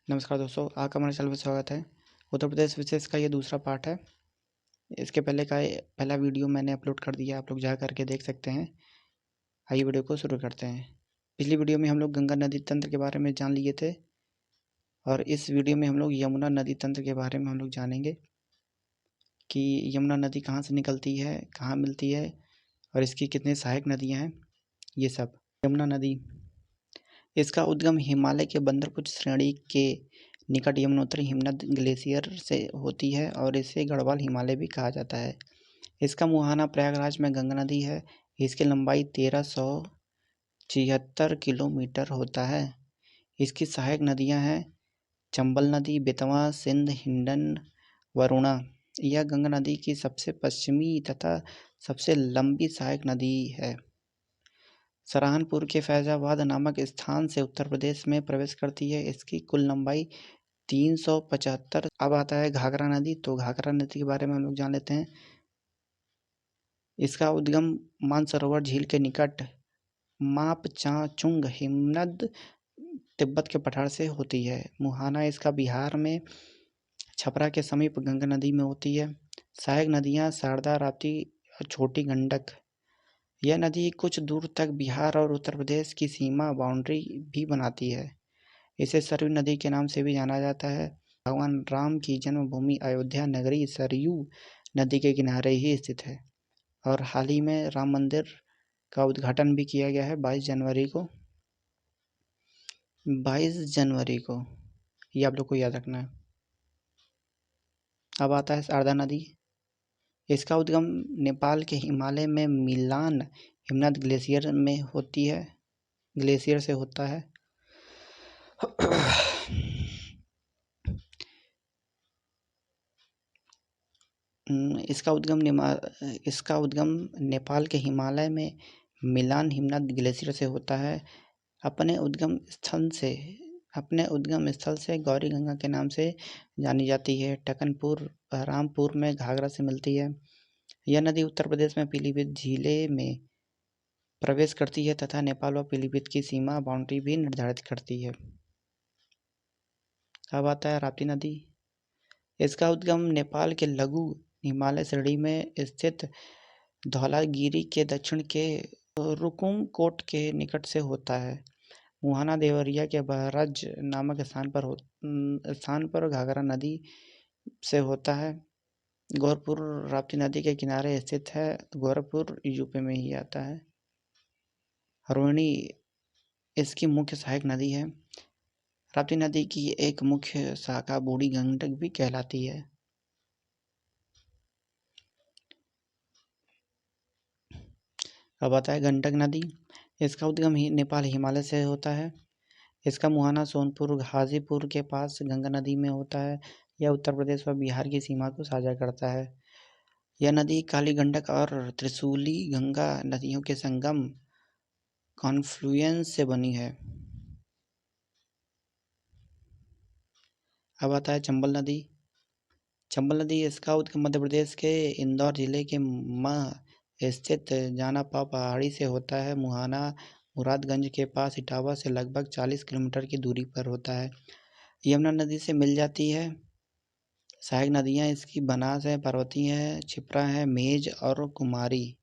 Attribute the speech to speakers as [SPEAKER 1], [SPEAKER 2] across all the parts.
[SPEAKER 1] नमस्कार दोस्तों, आपका हमारे चैनल में स्वागत है। उत्तर प्रदेश विशेष का ये दूसरा पार्ट है। इसके पहला वीडियो मैंने अपलोड कर दिया, आप लोग जा करके देख सकते हैं। आइए वीडियो को शुरू करते हैं। पिछली वीडियो में हम लोग गंगा नदी तंत्र के बारे में जान लिए थे और इस वीडियो में हम लोग यमुना नदी तंत्र के बारे में हम लोग जानेंगे कि यमुना नदी कहाँ से निकलती है, कहाँ मिलती है और इसकी कितनी सहायक नदियाँ हैं, ये सब। यमुना नदी, इसका उद्गम हिमालय के बंदरपुर श्रेणी के निकट यमुनोत्री हिमनद ग्लेशियर से होती है और इसे गढ़वाल हिमालय भी कहा जाता है। इसका मुहाना प्रयागराज में गंगा नदी है। इसकी लंबाई 1376 किलोमीटर होता है। इसकी सहायक नदियां हैं चंबल नदी, बेतवा, सिंध, हिंडन, वरुणा। यह गंगा नदी की सबसे पश्चिमी तथा सबसे लंबी सहायक नदी है। सहारनपुर के फैजाबाद नामक स्थान से उत्तर प्रदेश में प्रवेश करती है। इसकी कुल लंबाई 375। अब आता है घाघरा नदी। तो घाघरा नदी के बारे में हम लोग जान लेते हैं। इसका उद्गम मानसरोवर झील के निकट मापचाचुंग हिमनद तिब्बत के पठार से होती है। मुहाना इसका बिहार में छपरा के समीप गंगा नदी में होती है। सहायक नदियां शारदा, राप्ती और छोटी गंडक। यह नदी कुछ दूर तक बिहार और उत्तर प्रदेश की सीमा बाउंड्री भी बनाती है। इसे सरयू नदी के नाम से भी जाना जाता है। भगवान राम की जन्मभूमि अयोध्या नगरी सरयू नदी के किनारे ही स्थित है और हाल ही में राम मंदिर का उद्घाटन भी किया गया है 22 जनवरी को। 22 जनवरी को, ये आप लोग को याद रखना है। अब आता है शारदा नदी। इसका उद्गम नेपाल के हिमालय में मिलान हिमनद ग्लेशियर में होती है, ग्लेशियर से होता है। इसका उद्गम नेपाल के हिमालय में मिलान हिमनद ग्लेशियर से होता है। अपने उद्गम स्थल से गौरी गंगा के नाम से जानी जाती है। टकनपुर रामपुर में घाघरा से मिलती है। यह नदी उत्तर प्रदेश में पीलीभीत जिले में प्रवेश करती है तथा नेपाल व पीलीभीत की सीमा बाउंड्री भी निर्धारित करती है। अब आता है राप्ती नदी। इसका उद्गम नेपाल के लघु हिमालय श्रेणी में स्थित धौलागिरी के दक्षिण के रुकुमकोट के निकट से होता है। मुहाना देवरिया के बहराज नामक स्थान पर घाघरा नदी से होता है। गोरखपुर राप्ती नदी के किनारे स्थित है। गोरखपुर यूपी में ही आता है। रोहिणी इसकी मुख्य सहायक नदी है। राप्ती नदी की एक मुख्य शाखा बूढ़ी गंडक भी कहलाती है। अब आता है गंडक नदी। इसका उद्गम नेपाल हिमालय से होता है। इसका मुहाना सोनपुर गाजीपुर के पास गंगा नदी में होता है। यह उत्तर प्रदेश व बिहार की सीमा को साझा करता है। यह नदी काली गंडक और त्रिशूली गंगा नदियों के संगम कॉन्फ्लुएंस से बनी है। अब आता है चंबल नदी। चंबल नदी इसका उद्गम मध्य प्रदेश के इंदौर जिले के स्थित जानापा पहाड़ी से होता है। मुहाना मुरादगंज के पास इटावा से लगभग 40 किलोमीटर की दूरी पर होता है। यमुना नदी से मिल जाती है। सहायक नदियाँ इसकी बनास है, पर्वती है, छिप्रा है, मेज और कुमारी।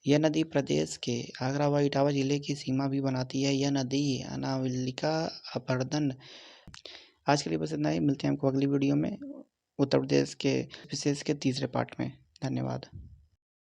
[SPEAKER 1] यह नदी प्रदेश के आगरा व इटावा जिले की सीमा भी बनाती है। यह नदी अनाविलिका अपर्दन। आज के लिए बस इतना ही। मिलते हैं हमको अगली वीडियो में उत्तर प्रदेश के विशेष के तीसरे पार्ट में। धन्यवाद।